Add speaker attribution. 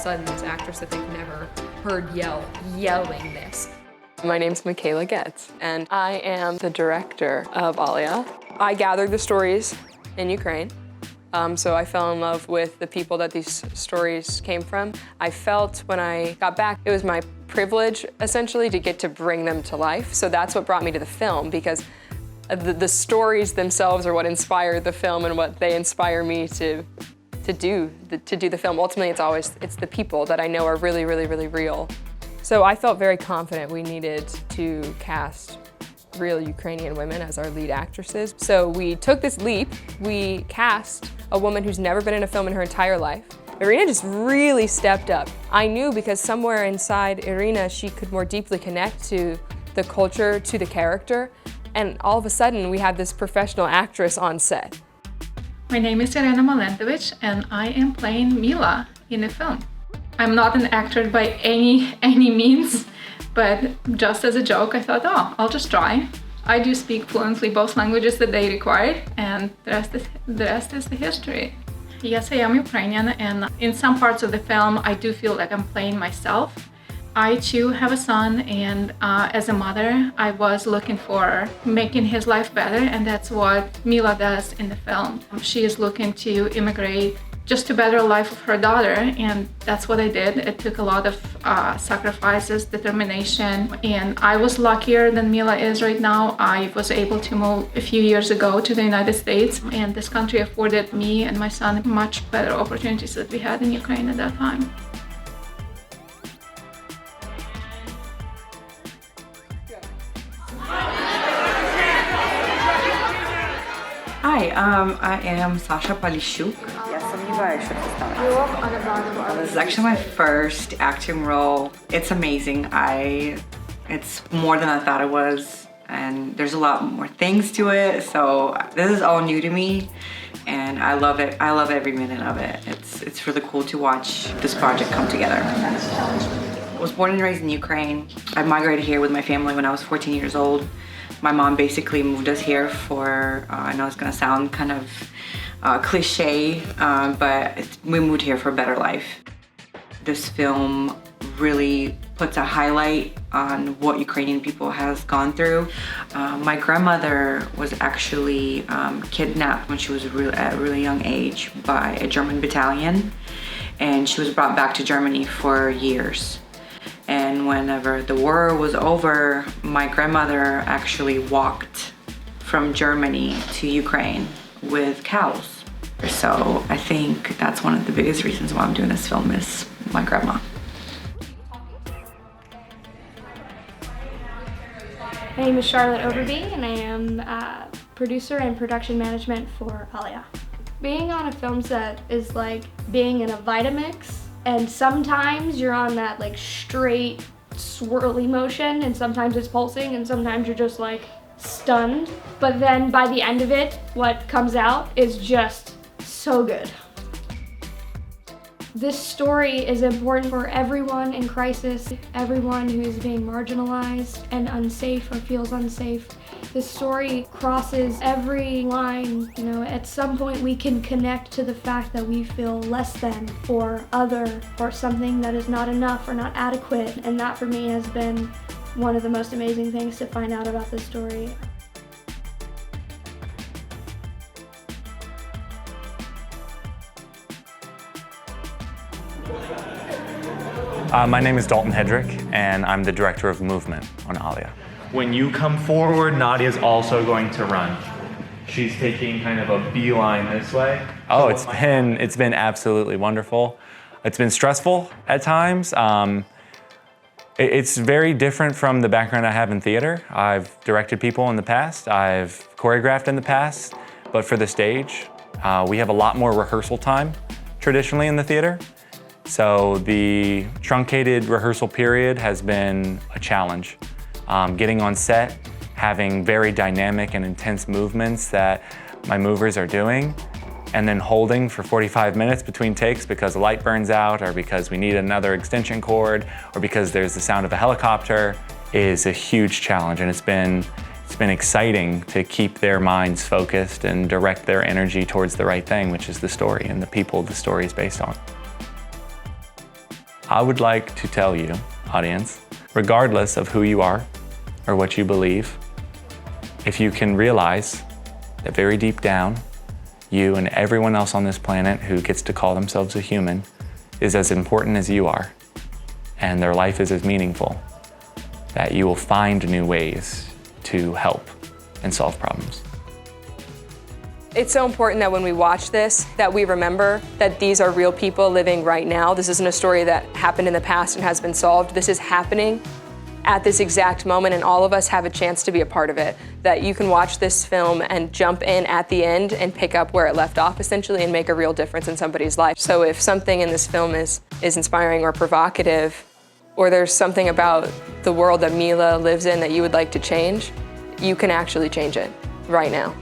Speaker 1: sudden this actress that they've never heard yelling this.
Speaker 2: My name's Michaela Getz, and I am the director of Aliyah. I gathered the stories in Ukraine, so I fell in love with the people that these stories came from. I felt when I got back, it was my privilege, essentially, to get to bring them to life. So that's what brought me to the film, because the stories themselves are what inspire the film and what they inspire me to do the film. Ultimately, it's the people that I know are really, really, really real. So I felt very confident we needed to cast real Ukrainian women as our lead actresses. So we took this leap. We cast a woman who's never been in a film in her entire life. Irina just really stepped up. I knew because somewhere inside Irina, she could more deeply connect to the culture, to the character, and all of a sudden we had this professional actress on set.
Speaker 3: My name is Irina Malentovich, and I am playing Mila in the film. I'm not an actor by any means, but just as a joke, I thought, oh, I'll just try. I do speak fluently both languages that they required, and the rest is the history. Yes, I am Ukrainian, and in some parts of the film, I do feel like I'm playing myself. I too have a son, and as a mother, I was looking for making his life better, and that's what Mila does in the film. She is looking to immigrate just to better the life of her daughter, and that's what I did. It took a lot of sacrifices, determination, and I was luckier than Mila is right now. I was able to move a few years ago to the United States, and this country afforded me and my son much better opportunities that we had in Ukraine at that time.
Speaker 4: Hi, I am Sasha Polishuk. This is actually my first acting role. It's amazing. It's more than I thought it was, and there's a lot more things to it. So this is all new to me, and I love it. I love every minute of it. It's really cool to watch this project come together. I was born and raised in Ukraine. I migrated here with my family when I was 14 years old. My mom basically moved us here for, I know it's gonna sound kind of cliche, but we moved here for a better life. This film really puts a highlight on what Ukrainian people has gone through. My grandmother was actually kidnapped when she was at a really young age by a German battalion, and she was brought back to Germany for years. And whenever the war was over, my grandmother actually walked from Germany to Ukraine with cows. So I think that's one of the biggest reasons why I'm doing this film is my grandma.
Speaker 5: My name is Charlotte Overby, and I am producer and production management for Aliyah. Being on a film set is like being in a Vitamix. And sometimes you're on that like straight swirly motion, and sometimes it's pulsing, and sometimes you're just like stunned. But then by the end of it, what comes out is just so good. This story is important for everyone in crisis, everyone who is being marginalized and unsafe or feels unsafe. This story crosses every line. You know, at some point we can connect to the fact that we feel less than or other or something that is not enough or not adequate. And that for me has been one of the most amazing things to find out about this story.
Speaker 6: My name is Dalton Hedrick, and I'm the director of movement on Aliyah.
Speaker 7: When you come forward, Nadia's also going to run. She's taking kind of a beeline this way.
Speaker 6: Oh, it's been absolutely wonderful. It's been stressful at times. It's very different from the background I have in theater. I've directed people in the past, I've choreographed in the past, but for the stage, we have a lot more rehearsal time traditionally in the theater. So the truncated rehearsal period has been a challenge. Getting on set, having very dynamic and intense movements that my movers are doing, and then holding for 45 minutes between takes because a light burns out, or because we need another extension cord, or because there's the sound of a helicopter, is a huge challenge. And it's been exciting to keep their minds focused and direct their energy towards the right thing, which is the story and the people the story is based on. I would like to tell you, audience, regardless of who you are or what you believe, if you can realize that very deep down, you and everyone else on this planet who gets to call themselves a human is as important as you are, and their life is as meaningful, that you will find new ways to help and solve problems.
Speaker 2: It's so important that when we watch this, that we remember that these are real people living right now. This isn't a story that happened in the past and has been solved. This is happening at this exact moment, and all of us have a chance to be a part of it. That you can watch this film and jump in at the end and pick up where it left off, essentially, and make a real difference in somebody's life. So if something in this film is inspiring or provocative, or there's something about the world that Mila lives in that you would like to change, you can actually change it right now.